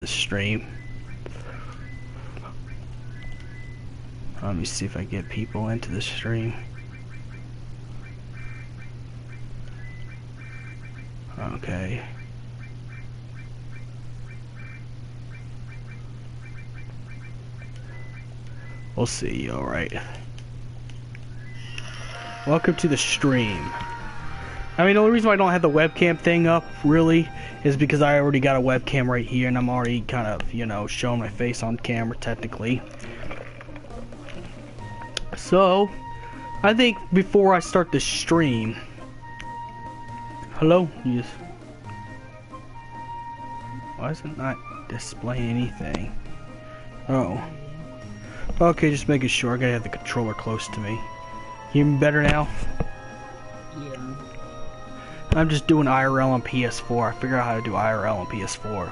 the stream. Let me see if I get people into the stream. Okay. We'll see, alright. Welcome to the stream. I mean, the only reason why I don't have the webcam thing up, really, is because I already got a webcam right here, and I'm already kind of, you know, showing my face on camera, technically. So, I think before I start the stream... Hello? Yes. Why is it not displaying anything? Oh. Okay, just making sure. I gotta have the controller close to me. Hear me better now? Yeah. I'm just doing IRL on PS4. I figured out how to do IRL on PS4.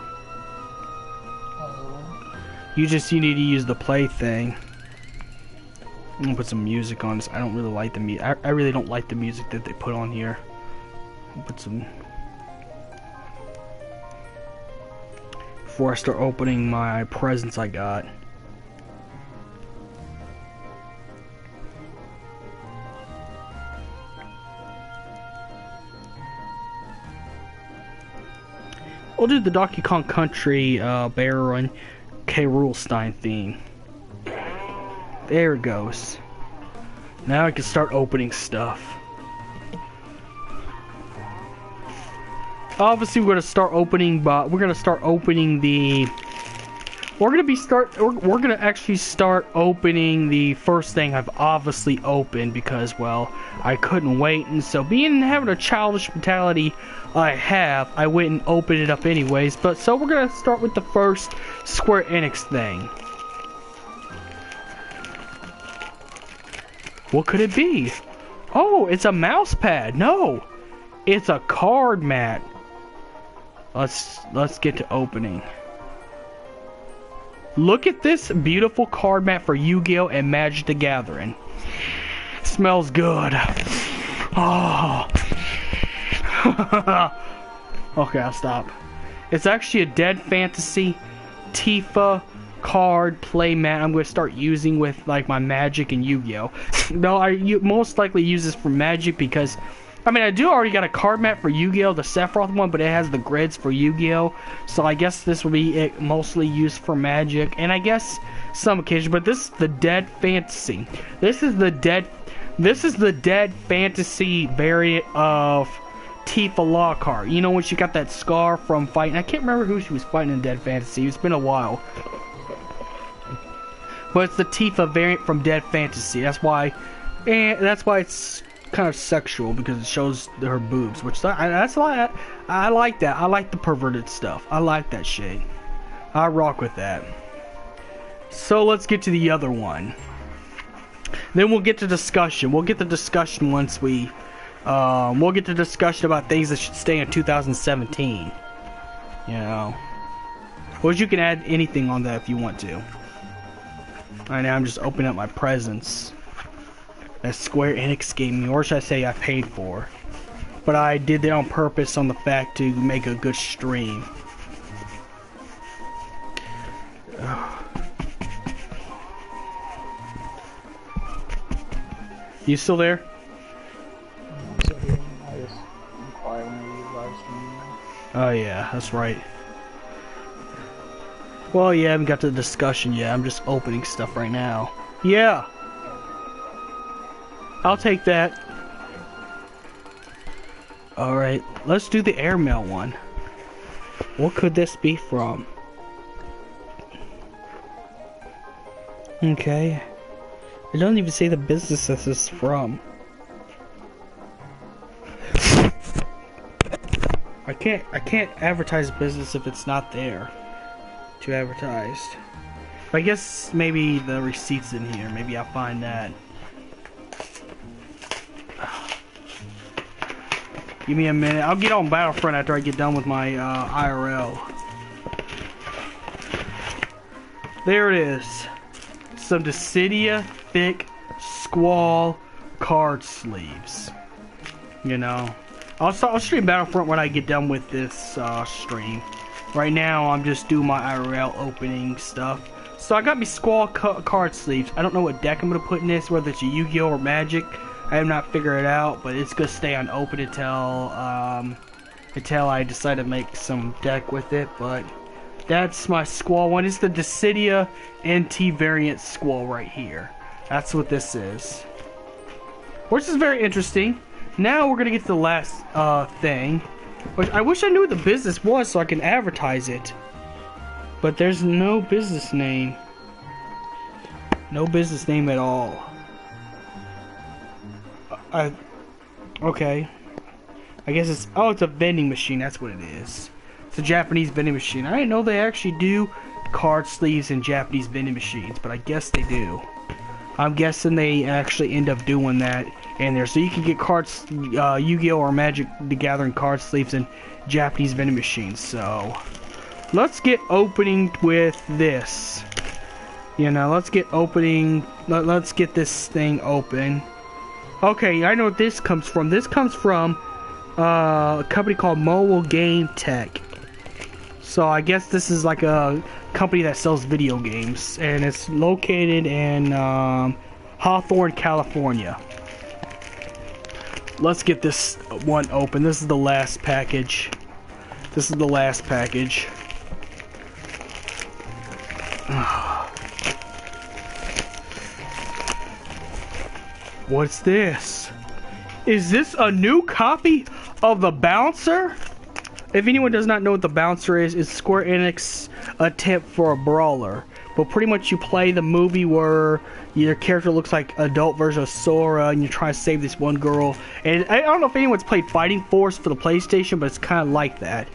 Oh. You need to use the play thing. I'm gonna put some music on this. I don't really like the music. I really don't like the music that they put on here. I'll put some... Before I start opening my presents I got. We'll do the Donkey Kong Country Bear and K. Rulestein theme. There it goes. Now I can start opening stuff. Obviously, we're gonna start opening, but we're gonna start opening the. We're gonna actually start opening the first thing I've obviously opened because, well, I couldn't wait, and so having a childish mentality I went and opened it up anyways. But so we're gonna start with the first Square Enix thing. What could it be? Oh, it's a mouse pad. No, it's a card mat. Let's get to opening. Look at this beautiful card mat for Yu-Gi-Oh! And Magic the Gathering. Smells good. Oh. Okay, I'll stop. It's actually a Dead Fantasy Tifa card play mat I'm going to start using with like my Magic and Yu-Gi-Oh! No, I most likely use this for Magic because I mean, I do already got a card mat for Yu-Gi-Oh! The Sephiroth one, but it has the grids for Yu-Gi-Oh! So I guess this will be it mostly used for Magic, and I guess some occasion, but this is the Dead Fantasy. This is the Dead Fantasy variant of Tifa Law card. You know when she got that scar from fighting, I can't remember who she was fighting in Dead Fantasy, it's been a while. But it's the Tifa variant from Dead Fantasy, that's why it's kind of sexual because it shows her boobs, which that's why I like that. I like the perverted stuff. I like that shit. I rock with that. So let's get to the other one. Then we'll get to discussion. We'll get the discussion once we'll get to discussion about things that should stay in 2017. You know, or you can add anything on that if you want to. Right now I'm just opening up my presents that Square Enix gave me, or should I say I paid for. But I did that on purpose on the fact to make a good stream. Ugh. You still there? Oh yeah, that's right. Well, yeah, I haven't got to the discussion yet. I'm just opening stuff right now. Yeah! I'll take that. Alright, let's do the airmail one. What could this be from? Okay. It doesn't even say the business this is from. I can't advertise business if it's not there to advertise. But I guess maybe the receipt's in here. Maybe I'll find that. Give me a minute. I'll get on Battlefront after I get done with my IRL. There it is. Some Dissidia thick Sqaure card sleeves. You know, I'll stream Battlefront when I get done with this stream. Right now, I'm just doing my IRL opening stuff. So I got me Sqaure card sleeves. I don't know what deck I'm gonna put in this, whether it's a Yu-Gi-Oh or Magic. I have not figured it out, but it's gonna stay on open until I decide to make some deck with it. But that's my Sqaure one. It's the Dissidia NT variant Sqaure right here. That's what this is, which is very interesting. Now we're gonna get to the last thing, which I wish I knew what the business was so I can advertise it. But there's no business name. No business name at all. Okay. I guess it's, oh, it's a vending machine. That's what it is. It's a Japanese vending machine. I didn't know they actually do card sleeves in Japanese vending machines, but I guess they do. I'm guessing they actually end up doing that in there. So you can get cards, Yu-Gi-Oh or Magic the Gathering card sleeves in Japanese vending machines. So let's get opening with this. You know, let's get opening. Let's get this thing open. Okay, I know what this comes from. This comes from a company called Mobile Game Tech. So I guess this is like a company that sells video games, and it's located in Hawthorne, California. Let's get this one open. This is the last package. This is the last package. What's this? Is this a new copy of the Bouncer? If anyone does not know what the Bouncer is, it's Square Enix attempt for a brawler. But pretty much you play the movie where your character looks like adult version of Sora and you try to save this one girl. And I don't know if anyone's played Fighting Force for the PlayStation, but it's kind of like that.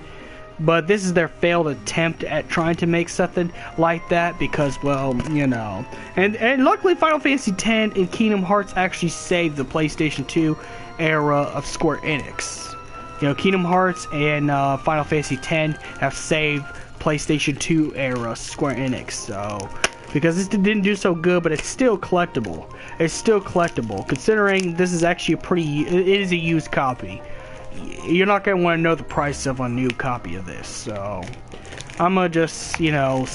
But this is their failed attempt at trying to make something like that because, well, you know. And luckily Final Fantasy X and Kingdom Hearts actually saved the PlayStation 2 era of Square Enix. You know, Kingdom Hearts and Final Fantasy X have saved PlayStation 2 era Square Enix. So, because this didn't do so good, but it's still collectible. It's still collectible, considering this is actually it is a used copy. You're not going to want to know the price of a new copy of this, so I'm going to just, you know,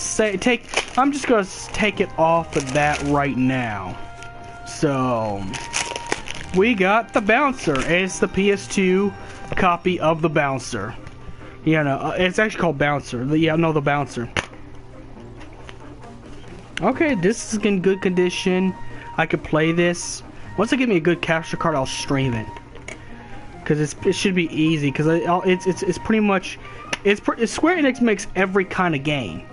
I'm just going to take it off of that right now. So, we got the Bouncer. It's the PS2 copy of the Bouncer. Yeah, no, it's actually called Bouncer. Yeah, no, the Bouncer. Okay, this is in good condition. I could play this. Once they give me a good capture card, I'll stream it. Because it should be easy. Because it's pretty much Square Enix makes every kind of game.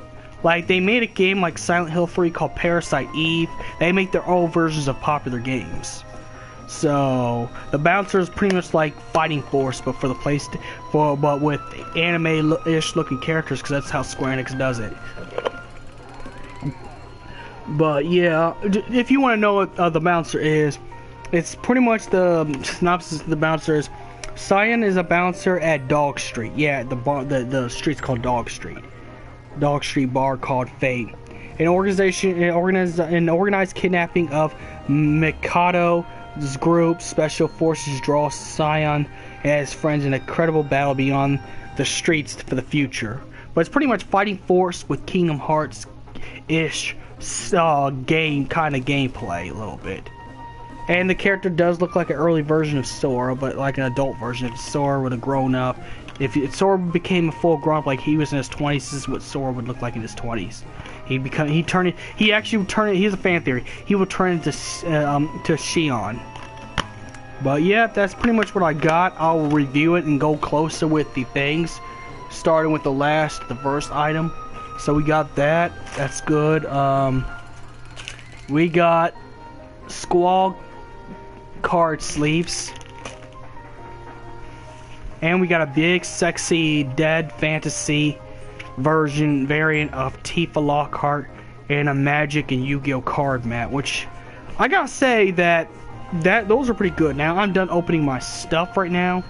Like they made a game like Silent Hill 3 called Parasite Eve. They make their own versions of popular games. So the Bouncer is pretty much like Fighting Force, but for the but with anime-ish looking characters, because that's how Square Enix does it. But yeah, if you want to know what the Bouncer is, it's pretty much the synopsis of the Bouncer is: Cyan is a bouncer at Dog Street. Yeah, the street's called Dog Street. Dog Street bar called Fate. An organized kidnapping of Mikado's group special forces draw Cyan and his friends in a credible battle beyond the streets for the future. But it's pretty much Fighting Force with Kingdom Hearts-ish game kind of gameplay a little bit. And the character does look like an early version of Sora, but like an adult version. If Sora would have grown up, if Sora became a full grown up like he was in his 20s, this is what Sora would look like in his 20s. He's a fan theory. He would turn into to Xion. But yeah, that's pretty much what I got. I'll review it and go closer with the things, starting with the first item. So we got that. That's good. We got Sqaure card sleeves, and we got a big sexy Dead Fantasy variant of Tifa Lockhart and a Magic and Yu-Gi-Oh card mat, which I gotta say that those are pretty good. Now I'm done opening my stuff right now,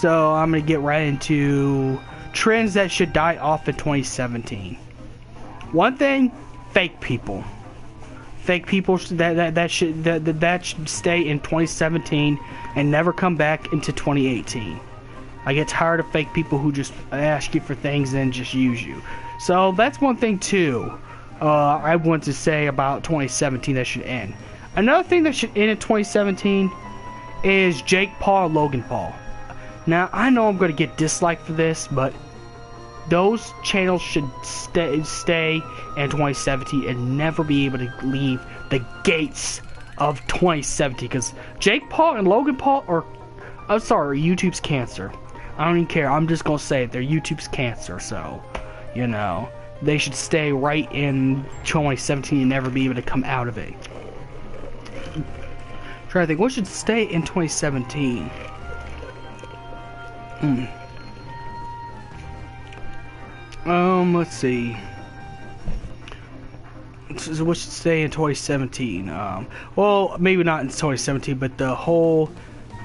so I'm gonna get right into trends that should die off in 2017. One thing: fake people. Fake people that should stay in 2017 and never come back into 2018. I get tired of fake people who just ask you for things and just use you. So that's one thing too. I want to say about 2017 that should end. Another thing that should end in 2017 is Jake Paul and Logan Paul. Now I know I'm gonna get disliked for this, but those channels should stay in 2017 and never be able to leave the gates of 2017, because Jake Paul and Logan Paul are, I'm sorry, YouTube's cancer. I don't even care. I'm just gonna say it. They're YouTube's cancer. So, you know, they should stay right in 2017 and never be able to come out of it. Try to think. What should stay in 2017? Let's see. So what should stay in 2017? Well, maybe not in 2017, but the whole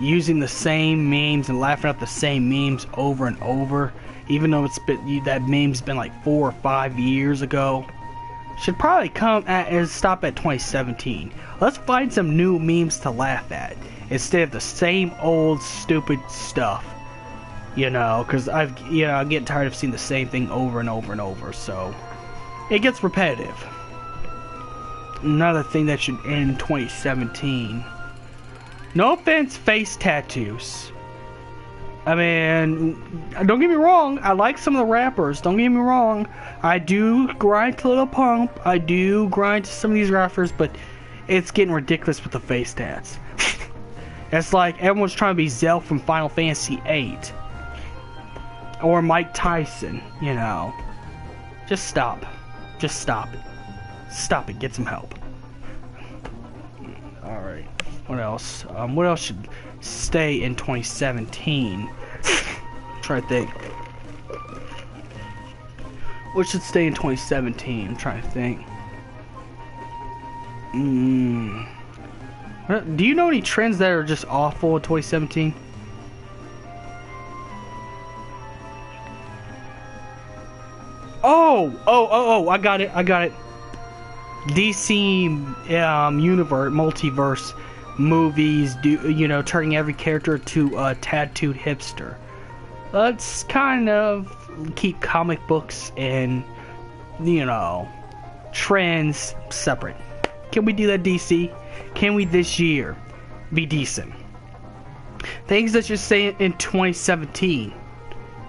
using the same memes and laughing at the same memes over and over, even though it's been, that meme's been like 4 or 5 years ago, should probably come at and stop at 2017. Let's find some new memes to laugh at instead of the same old stupid stuff. You know, because I'm getting tired of seeing the same thing over and over and over, so it gets repetitive. Another thing that should end in 2017. No offense, face tattoos. I mean, don't get me wrong, I like some of the rappers, don't get me wrong. I do grind to Lil Pump, I do grind to some of these rappers, but it's getting ridiculous with the face tats. It's like everyone's trying to be Zell from Final Fantasy VIII. Or Mike Tyson, you know. Just stop. Just stop it. Stop it. Get some help. Alright. What else? What else should stay in 2017? Try to think. What should stay in 2017? I'm trying to think. Do you know any trends that are just awful in 2017? Oh, I got it. DC universe, multiverse movies, turning every character to a tattooed hipster. Let's kind of keep comic books and, trends separate. Can we do that, DC? Can we this year be decent? Things that you're saying in 2017.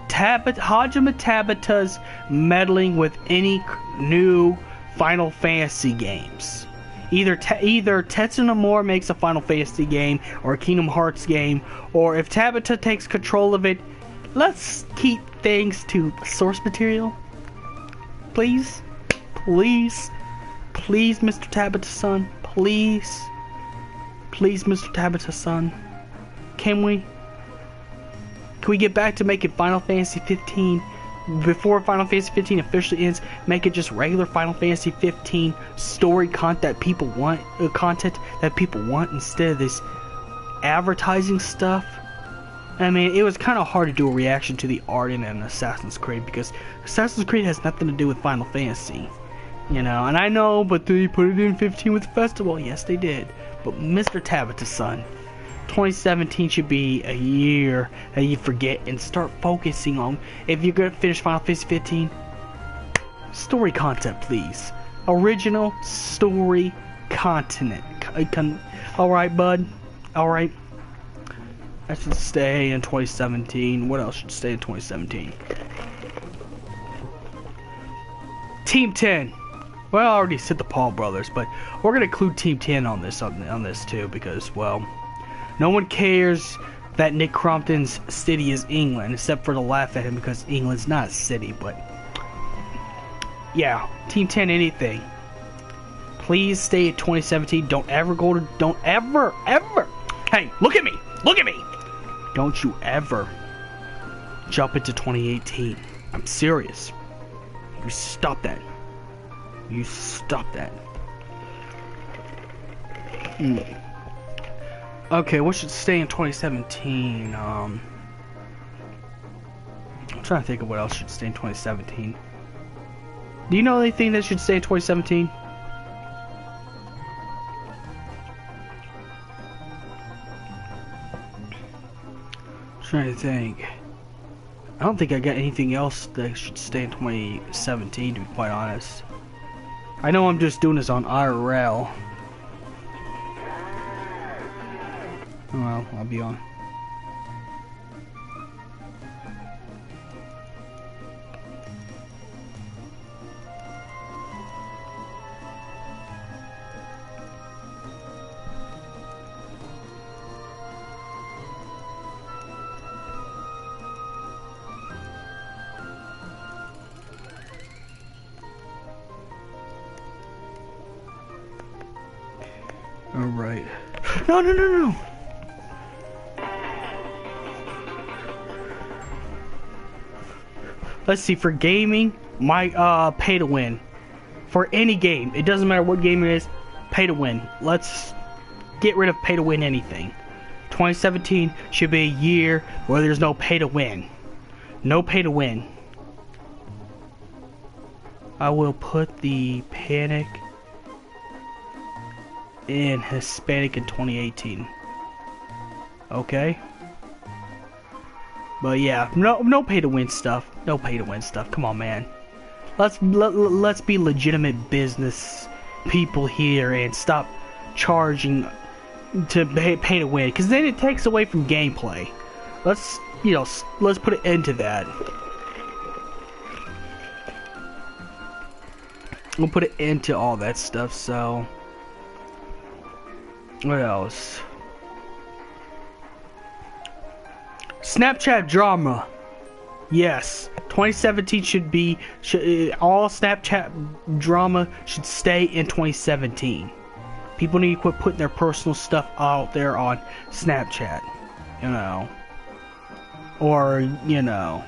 Hajime Tabata's meddling with any new Final Fantasy games. Either Tetsu no More makes a Final Fantasy game or a Kingdom Hearts game, or if Tabata takes control of it, let's keep things to source material. Please? Please? Please, Mr. Tabata-san? Please? Please, Mr. Tabata-san? Can we? Can we get back to making Final Fantasy 15 before Final Fantasy 15 officially ends? Make it just regular Final Fantasy 15 story content that people want, instead of this advertising stuff. I mean, it was kind of hard to do a reaction to the art in an Assassin's Creed because Assassin's Creed has nothing to do with Final Fantasy, and I know, but they put it in 15 with the festival. Yes, they did. But Mr. Tabata-san, 2017 should be a year that you forget and start focusing on, if you're going to finish Final Fantasy 15, story content, please. Original story content. Alright, bud? Alright. That should stay in 2017. What else should stay in 2017? Team 10. Well, I already said the Paul brothers, but we're going to include Team 10 on this too, because, well, no one cares that Nick Crompton's city is England, except for to laugh at him because England's not a city, but yeah, Team 10 anything. Please stay at 2017. Don't ever, hey, look at me! Don't you ever jump into 2018. I'm serious. You stop that. Okay, what should stay in 2017? I'm trying to think of what else should stay in 2017. Do you know anything that should stay in 2017? Trying to think. I don't think I got anything else that should stay in 2017, to be quite honest. I know I'm just doing this on IRL. Well, I'll be on. Alright. No, no, no, no! Let's see, for gaming, my, pay to win. For any game, it doesn't matter what game it is, pay to win. Let's get rid of pay to win anything. 2017 should be a year where there's no pay to win. No pay to win. I will put the panic in Hispanic in 2018. Okay? But yeah, no pay to win stuff. No pay to win stuff. Come on, man. Let's be legitimate business people here and stop charging to pay to win, because then it takes away from gameplay. Let's put an end to that. We'll put an end to all that stuff. So what else? Snapchat drama. Yes, 2017 should be all Snapchat drama should stay in 2017. People need to quit putting their personal stuff out there on Snapchat, you know. Or, you know,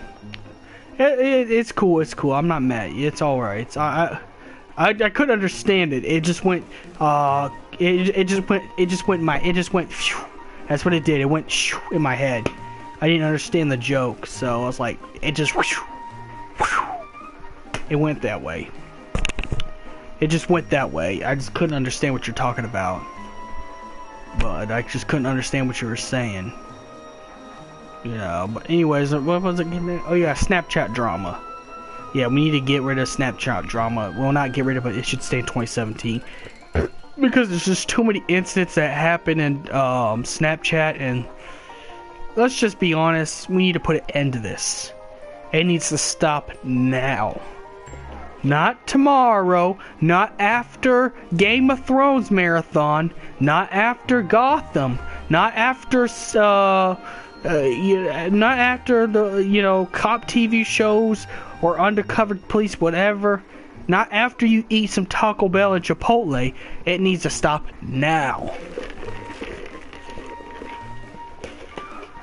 it's cool. It's cool. I'm not mad. It's all right. I couldn't understand it. It just went. It just went. Phew. That's what it did. It went phew, in my head. I didn't understand the joke, so I was like, it just. Whew, whew. It went that way. It just went that way. I just couldn't understand what you're talking about. But I just couldn't understand what you were saying. You know, but anyways, what was it getting at? Oh yeah, Snapchat drama. Yeah, we need to get rid of Snapchat drama. Well, not get rid of it. It should stay in 2017. Because there's just too many incidents that happen in Snapchat, and let's just be honest, we need to put an end to this. It needs to stop now. Not tomorrow, not after Game of Thrones marathon, not after Gotham, not after not after the cop TV shows or undercover police, whatever. Not after you eat some Taco Bell and Chipotle. It needs to stop now.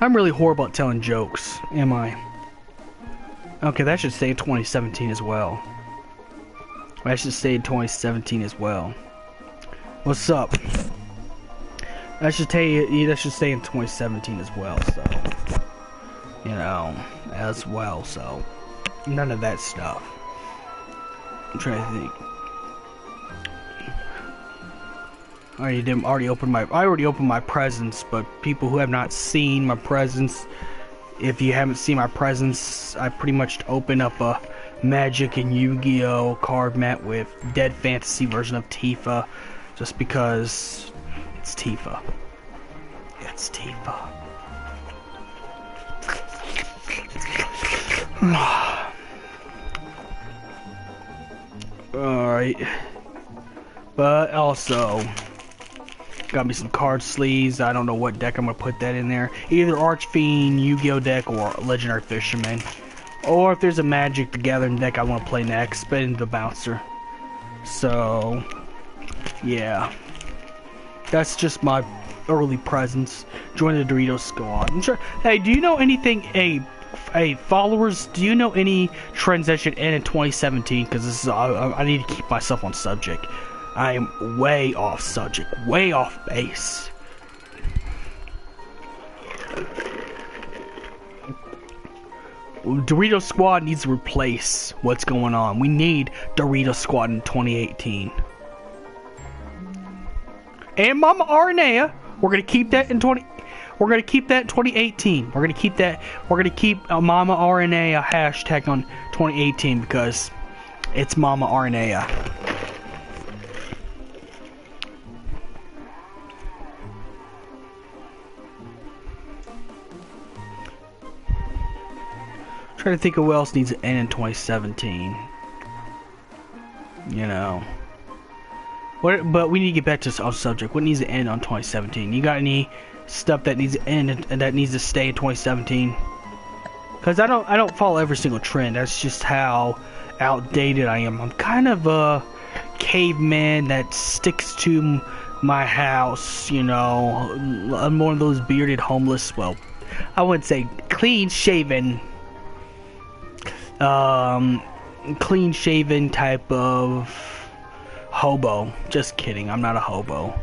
I'm really horrible at telling jokes, am I? Okay, that should stay in 2017 as well. That should stay in 2017 as well. What's up? That should stay in 2017 as well, so as well, so none of that stuff. I'm trying to think. I already opened my presents, but people who have not seen my presents, if you haven't seen my presents, I pretty much open up a Magic and Yu-Gi-Oh card mat with Dead Fantasy version of Tifa, just because it's Tifa. It's Tifa. Alright. But also, got me some card sleeves. I don't know what deck I'm gonna put that in there. Either Archfiend, Yu-Gi-Oh deck, or Legendary Fisherman. Or if there's a Magic the Gathering deck I want to play next, spin the bouncer. So, yeah. That's just my early presents. Join the Dorito Squad. Sure. Hey, do you know anything, hey, followers, do you know any trends that should end in 2017? Because this is, I need to keep myself on subject. I am way off subject, way off base. Dorito Squad needs to replace what's going on. We need Dorito Squad in 2018. And Mama Arnea, we're gonna keep that in We're gonna keep that in 2018. We're gonna keep that. We're gonna keep Mama RNA a hashtag on 2018 because it's Mama RNA. Trying to think of what else needs to end in 2017. You know. But we need to get back to our subject. What needs to end on 2017? You got any stuff that needs to end and that needs to stay in 2017? Because I don't follow every single trend. That's just how outdated I am. I'm kind of a caveman that sticks to my house. You know, I'm one of those bearded homeless. Well, I wouldn't say clean shaven. Clean shaven type of hobo. Just kidding, I'm not a hobo.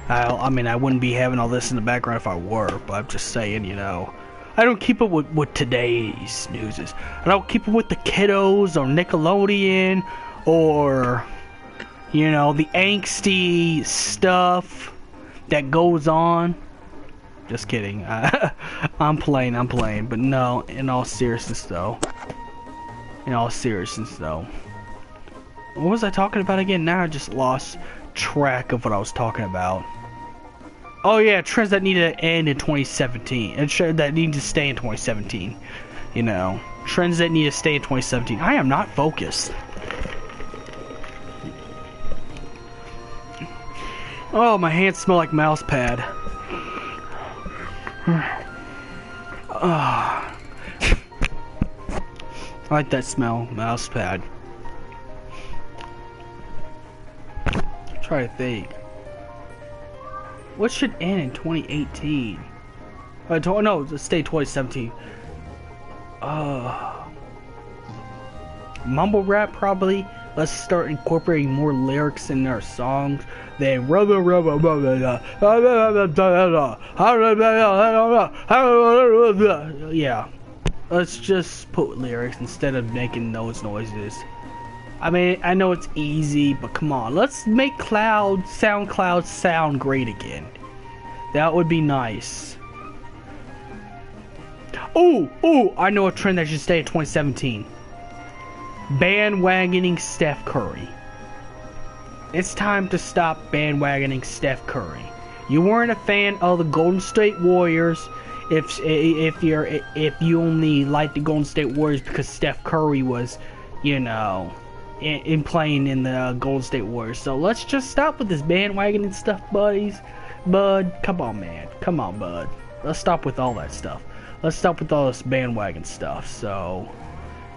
I mean, I wouldn't be having all this in the background if I were, but I'm just saying, you know, I don't keep up with today's newses. I don't keep up with the kiddos or Nickelodeon or, you know, the angsty stuff that goes on. Just kidding. I'm playing, but no, in all seriousness though. What was I talking about again? Now I just lost track of what I was talking about. Oh yeah, trends that need to end in 2017. And trends that need to stay in 2017. You know, trends that need to stay in 2017. I am not focused. Oh, my hands smell like mouse pad. I like that smell, mouse pad. Try to think. What should end in 2018? No, let's stay 2017. Mumble rap probably. Let's start incorporating more lyrics in our songs. Then yeah. Let's just put lyrics instead of making those noises. I mean, I know it's easy, but come on. Let's make SoundCloud sound great again. That would be nice. Oh, I know a trend that should stay in 2017. Bandwagoning Steph Curry. It's time to stop bandwagoning Steph Curry. You weren't a fan of the Golden State Warriors if you only like the Golden State Warriors because Steph Curry was, you know, in playing in the Golden State Warriors. So let's just stop with this bandwagoning stuff, buddies. Bud, come on, man. Come on, bud. Let's stop with all that stuff. Let's stop with all this bandwagon stuff. So,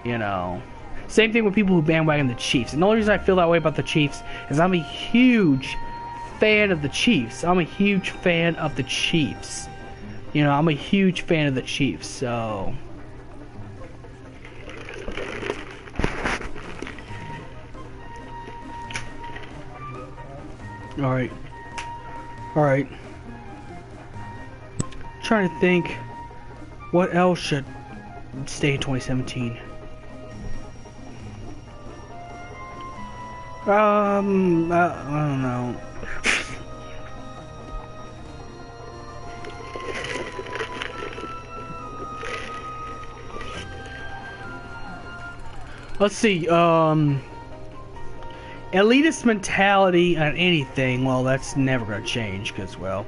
you know, same thing with people who bandwagon the Chiefs. And the only reason I feel that way about the Chiefs is I'm a huge fan of the Chiefs. You know, I'm a huge fan of the Chiefs, so... Alright. Trying to think what else should stay in 2017. I don't know. Let's see, elitist mentality on anything, well, that's never gonna change, because, well,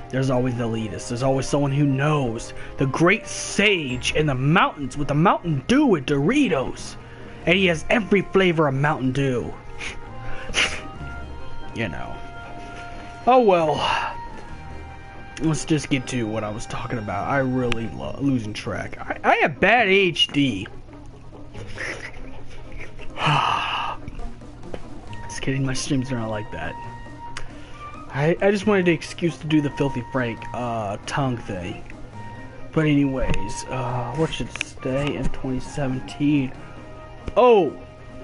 there's always the elitist. There's always someone who knows. The great sage in the mountains with the Mountain Dew and Doritos. And he has every flavor of Mountain Dew. You know. Oh, well. Let's just get to what I was talking about. I really losing track. I have bad HD. Just kidding, my streams are not like that. I just wanted an excuse to do the Filthy Frank tongue thing. But anyways, what should stay in 2017? Oh,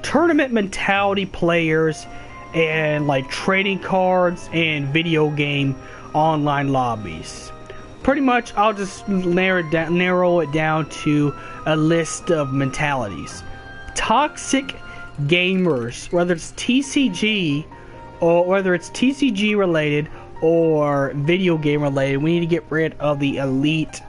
tournament mentality players and like trading cards and video game online lobbies. Pretty much, I'll just narrow it down to a list of mentalities. Toxic gamers, whether it's TCG or whether it's TCG related, or video game related. We need to get rid of the elite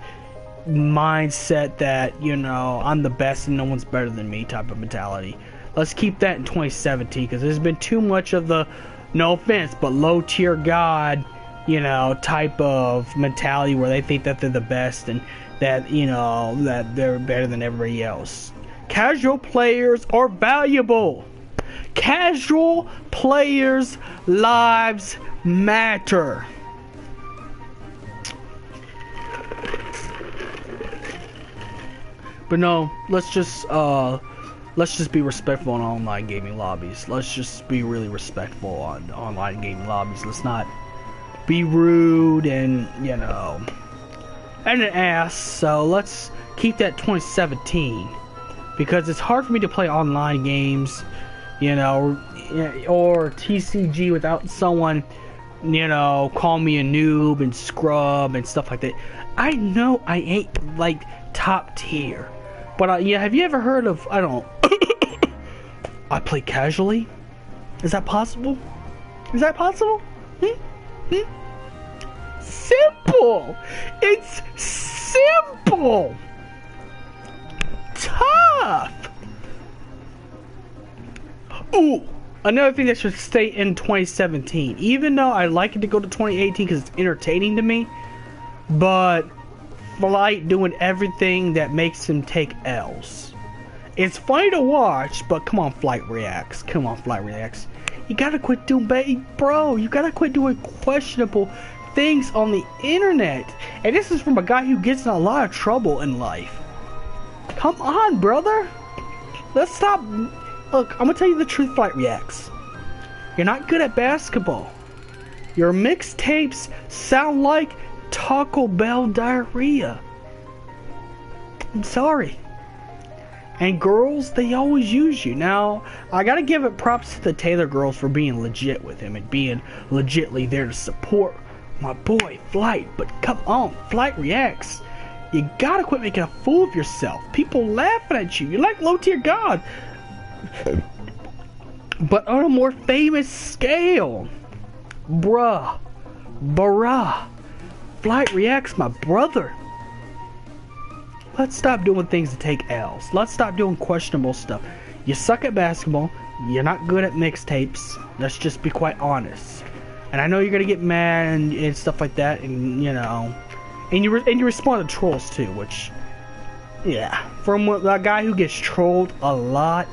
mindset that, you know, I'm the best and no one's better than me type of mentality. Let's keep that in 2017, because there's been too much of the, no offense, but low tier god, you know, type of mentality where they think that they're the best and that, you know, that they're better than everybody else. Casual players are valuable. Casual players' lives matter. But no, let's just be respectful in online gaming lobbies. Let's just be really respectful on online gaming lobbies. Let's not be rude and, you know, and an ass. So let's keep that 2017, because it's hard for me to play online games, you know, or TCG without someone, you know, call me a noob and scrub and stuff like that. I know I ain't like top tier, but yeah, have you ever heard of, I don't I play casually? Is that possible? Is that possible? Simple! It's simple! Tough! Ooh! Another thing that should stay in 2017. Even though I like it to go to 2018 because it's entertaining to me, but Flight doing everything that makes him take L's. It's funny to watch, but come on, Flight Reacts. Come on, Flight Reacts. You gotta quit doing, bro, you gotta quit doing questionable things on the internet. And this is from a guy who gets in a lot of trouble in life. Come on, brother. Let's stop. Look, I'm gonna tell you the truth, Flight Reacts. You're not good at basketball. Your mixtapes sound like Taco Bell diarrhea. I'm sorry. And girls, they always use you. Now, I gotta give it props to the Taylor girls for being legit with him and being legitly there to support my boy Flight. But come on, Flight Reacts. You gotta quit making a fool of yourself. People laughing at you. You're like low tier god. But on a more famous scale. Bruh. Flight Reacts, my brother. Let's stop doing things to take L's. Let's stop doing questionable stuff. You suck at basketball. You're not good at mixtapes. Let's just be quite honest. And I know you're gonna get mad and stuff like that, and you know, and you respond to trolls too, which, yeah, from a guy who gets trolled a lot.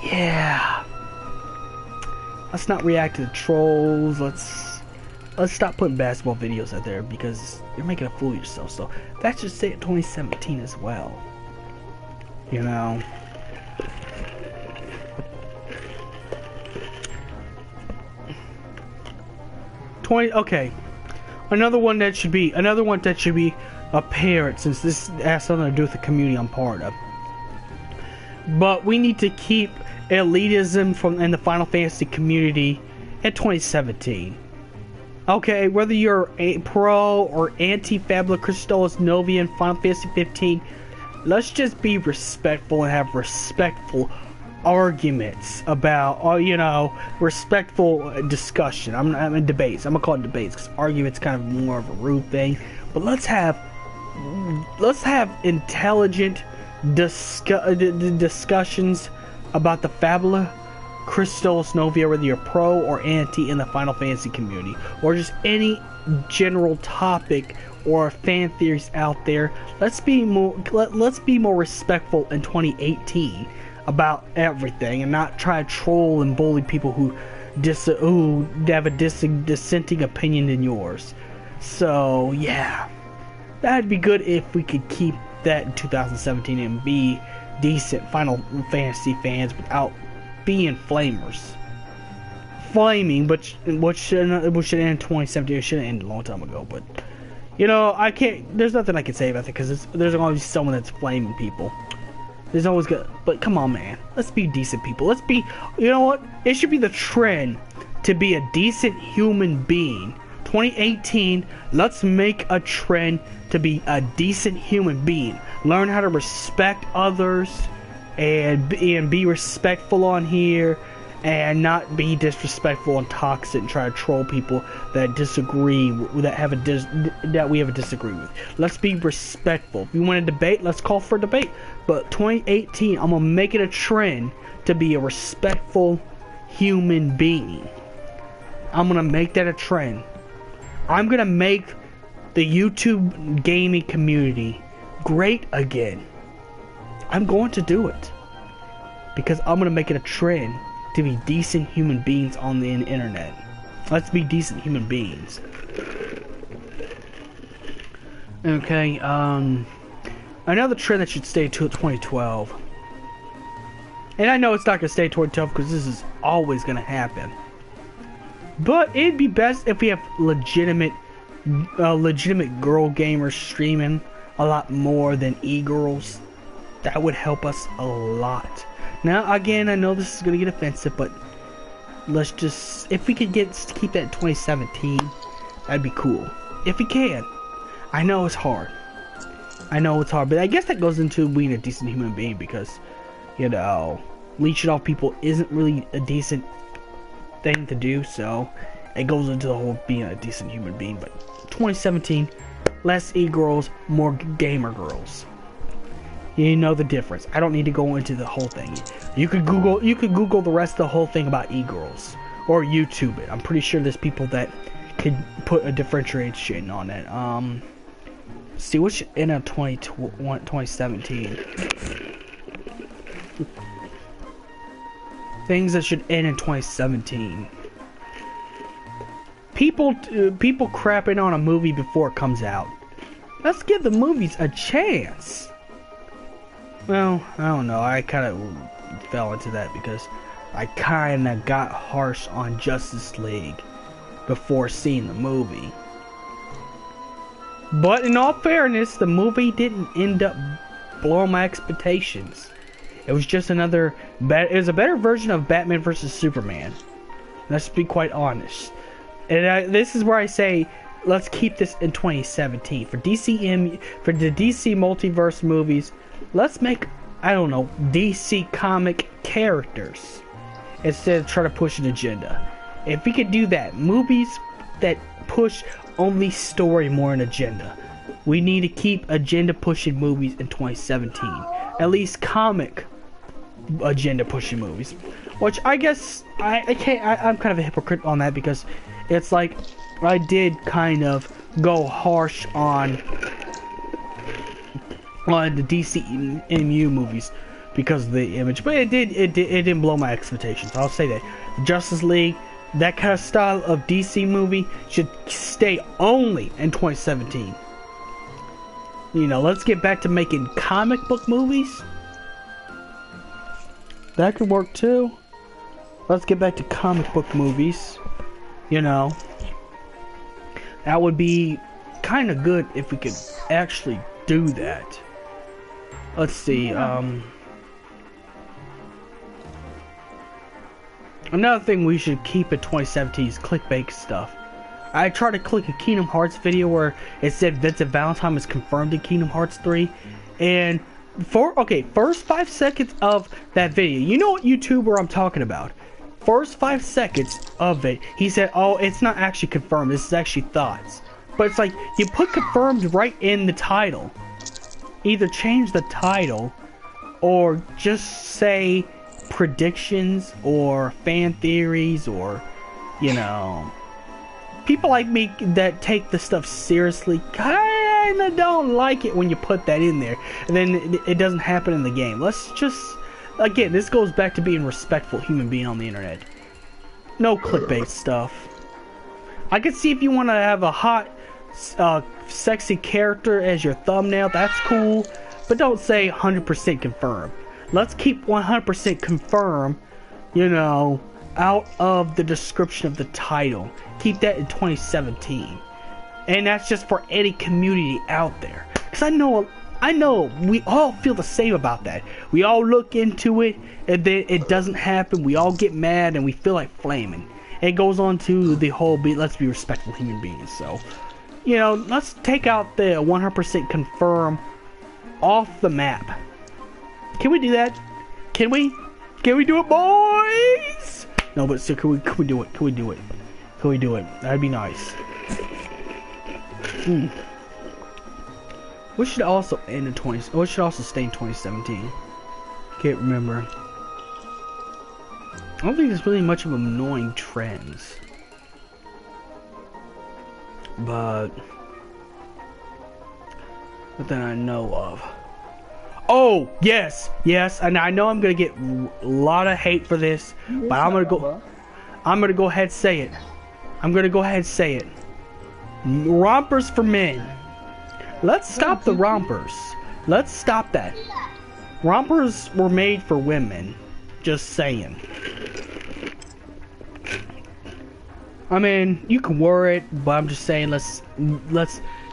Yeah. Let's not react to the trolls. Let's stop putting basketball videos out there because you're making a fool of yourself. So that should stay at 2017 as well. You know. Okay. Another one that should be apparent, since this has something to do with the community I'm part of. But we need to keep elitism in the Final Fantasy community at 2017. Okay, whether you're a pro or anti-Fabula Crystallis Novia in Final Fantasy 15, let's just be respectful and have respectful arguments about, you know, respectful discussion. I'm in debates. I'm gonna call it debates because arguments kind of more of a rude thing. But let's have intelligent discussions about the Fabula Crystallis Novia, whether you're pro or anti in the Final Fantasy community, or just any general topic or fan theories out there. Let's be more respectful in 2018 about everything, and not try to troll and bully people who have a dissenting opinion than yours. So yeah, that'd be good if we could keep that in 2017 and be decent Final Fantasy fans without being flamers. Flaming, but what should end in 2017. It should have ended a long time ago, but you know, I can't. There's nothing I can say about it because there's always someone that's flaming people. There's always good, but come on, man. Let's be decent people. Let's be. You know what? It should be the trend to be a decent human being. 2018. Let's make a trend to be a decent human being. Learn how to respect others. And be respectful on here, and not be disrespectful and toxic and try to troll people that disagree, that we have a disagree with. Let's be respectful. If you want to debate, let's call for debate. But 2018, I'm gonna make it a trend to be a respectful human being. I'm gonna make that a trend. I'm gonna make the YouTube gaming community great again. I'm going to do it because I'm gonna make it a trend to be decent human beings on the internet. Let's be decent human beings. Okay, another trend that should stay till 2012. And I know it's not gonna stay 2012 because this is always gonna happen. But it'd be best if we have legitimate girl gamers streaming a lot more than e-girls. That would help us a lot. Now, again, I know this is gonna get offensive, but let's just, if we could keep that in 2017, that'd be cool. If we can. I know it's hard. I know it's hard, but I guess that goes into being a decent human being because, you know, leeching off people isn't really a decent thing to do, so it goes into the whole being a decent human being. But 2017, less e-girls, more gamer girls. You know the difference. I don't need to go into the whole thing. You could Google the rest of the whole thing about e-girls or YouTube it. I'm pretty sure there's people that could put a differentiation on it. See what's in a 2017. Things that should end in 2017. People crapping on a movie before it comes out. Let's give the movies a chance. Well, I don't know. I kind of fell into that because I kind of got harsh on Justice League before seeing the movie. But in all fairness, the movie didn't end up blowing my expectations. It was just another it was a better version of Batman vs Superman. Let's be quite honest. And this is where I say, let's keep this in 2017 for the DC multiverse movies. Let's make, I don't know, DC comic characters instead of trying to push an agenda. If we could do that, movies that push only story more than agenda. We need to keep agenda pushing movies in 2017. At least comic agenda pushing movies. Which I guess I can't. I'm kind of a hypocrite on that because it's like I did kind of go harsh on the DCMU movies because of the image, but it didn't blow my expectations. I'll say that Justice League, that kind of style of DC movie should stay only in 2017. You know, let's get back to making comic book movies. That could work too. Let's get back to comic book movies. You know, that would be kind of good if we could actually do that. Let's see, another thing we should keep in 2017 is clickbait stuff. I tried to click a Kingdom Hearts video where it said Vincent Valentine was confirmed in Kingdom Hearts 3, and first 5 seconds of that video, you know what YouTuber I'm talking about. First 5 seconds of it, he said, oh, it's not actually confirmed, this is actually thoughts. But it's like, you put confirmed right in the title. Either change the title or just say predictions or fan theories, or, you know, people like me that take the stuff seriously kinda don't like it when you put that in there and then it doesn't happen in the game. Let's just, again, this goes back to being respectful human being on the internet. No clickbait stuff. I could see if you want to have a hot sexy character as your thumbnail, that's cool, but don't say 100% confirm. Let's keep 100% confirm, you know, out of the description of the title. Keep that in 2017, and that's just for any community out there, because I know we all feel the same about that. We all look into it and then it doesn't happen, we all get mad and we feel like flaming. It goes on to the whole let's be respectful human beings. So, you know, let's take out the 100% confirm off the map. Can we do that? Can we? Can we do it, boys? No, but so can we do it? Can we do it? Can we do it? That'd be nice. We should also end in 20. Oh, it should also stay in 2017. Can't remember. I don't think there's really much of annoying trends, but that I know of. Oh yes, yes, and I know I'm gonna get a lot of hate for this, but I'm gonna go ahead and say it. I'm gonna go ahead and say it. Rompers for men. Let's stop the rompers. Let's stop that. Rompers were made for women. Just saying. I mean, you can wear it, but I'm just saying let's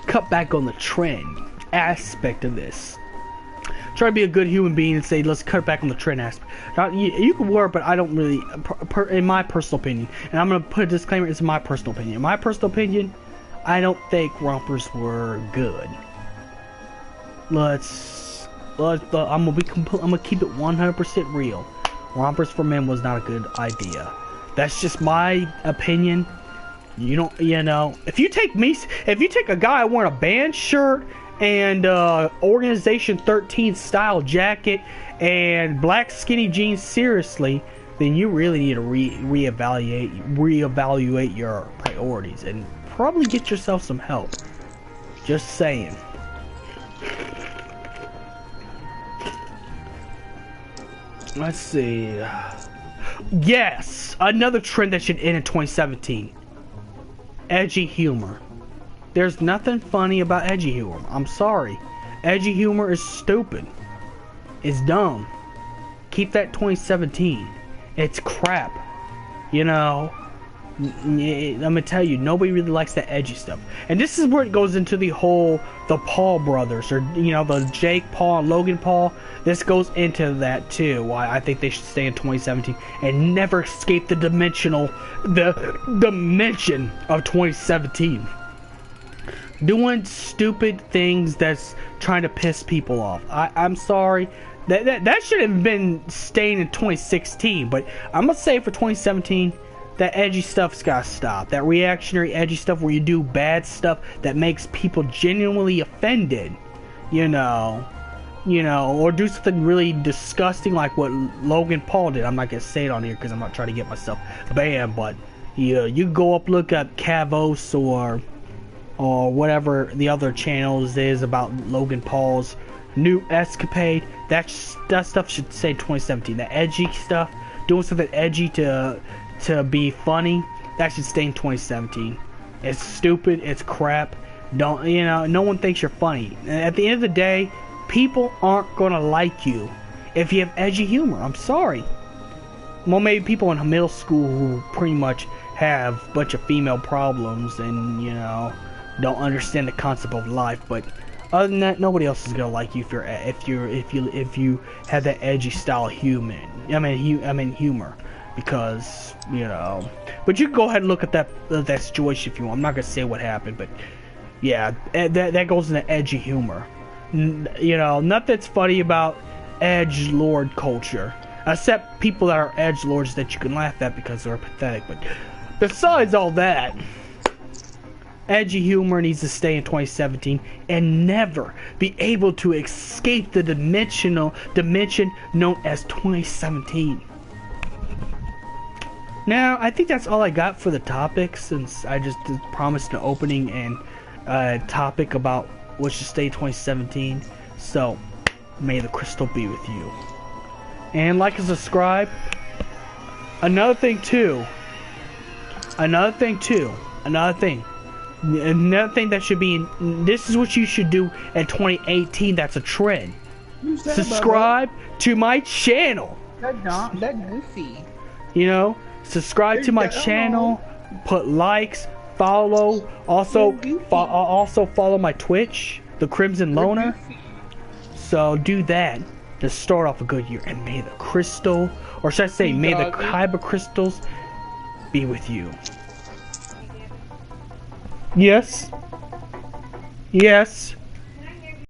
cut back on the trend aspect of this. Try to be a good human being and say let's cut back on the trend aspect. Now, you can wear it, but I don't really, in my personal opinion, and I'm gonna put a disclaimer. It's my personal opinion. In my personal opinion, I don't think rompers were good. I'm gonna keep it 100% real. Rompers for men was not a good idea. That's just my opinion. You know, if you take a guy wearing a band shirt and Organization 13 style jacket and black skinny jeans seriously, then you really need to reevaluate your priorities and probably get yourself some help. Just saying. Let's see. Yes, another trend that should end in 2017. Edgy humor. There's nothing funny about edgy humor. I'm sorry. Edgy humor is stupid. It's dumb. Keep that 2017. It's crap. You know, I'm gonna tell you, nobody really likes that edgy stuff. And this is where it goes into the Paul brothers, or you know, the Jake Paul and Logan Paul. This goes into that too. Why I think they should stay in 2017 and never escape the dimension of 2017. Doing stupid things that's trying to piss people off. I'm sorry. That should have been staying in 2016, but I'm gonna say for 2017. That edgy stuff's gotta stop. That reactionary edgy stuff where you do bad stuff that makes people genuinely offended, you know, or do something really disgusting like what Logan Paul did. I'm not gonna say it on here because I'm not trying to get myself banned, but you go up, look up Cavos or whatever the other channels is about Logan Paul's new escapade. That stuff should say 2017. The edgy stuff, doing something edgy to be funny, that should stay in 2017. It's stupid, it's crap. No one thinks you're funny. At the end of the day, people aren't gonna like you if you have edgy humor. I'm sorry. Well, maybe people in middle school who pretty much have a bunch of female problems and don't understand the concept of life, but other than that, nobody else is gonna like you if you have that edgy style humor. Because but you can go ahead and look at that situation if you want. I'm not gonna say what happened, but yeah, that goes into edgy humor. Nothing's funny about edgelord culture, except people that are edgelords that you can laugh at because they're pathetic. But besides all that, edgy humor needs to stay in 2017 and never be able to escape the dimension known as 2017. Now, I think that's all I got for the topic, since I just promised an opening and topic about what should stay 2017. So, may the crystal be with you. And like and subscribe. Another thing that should be this is what you should do in 2018. That's a trend. Subscribe to my channel. That goofy. Subscribe to my channel, put likes, follow, also follow my Twitch, the Crimson Loner. So do that to start off a good year, and may the crystal, or should I say, may the kyber crystals be with you. Yes.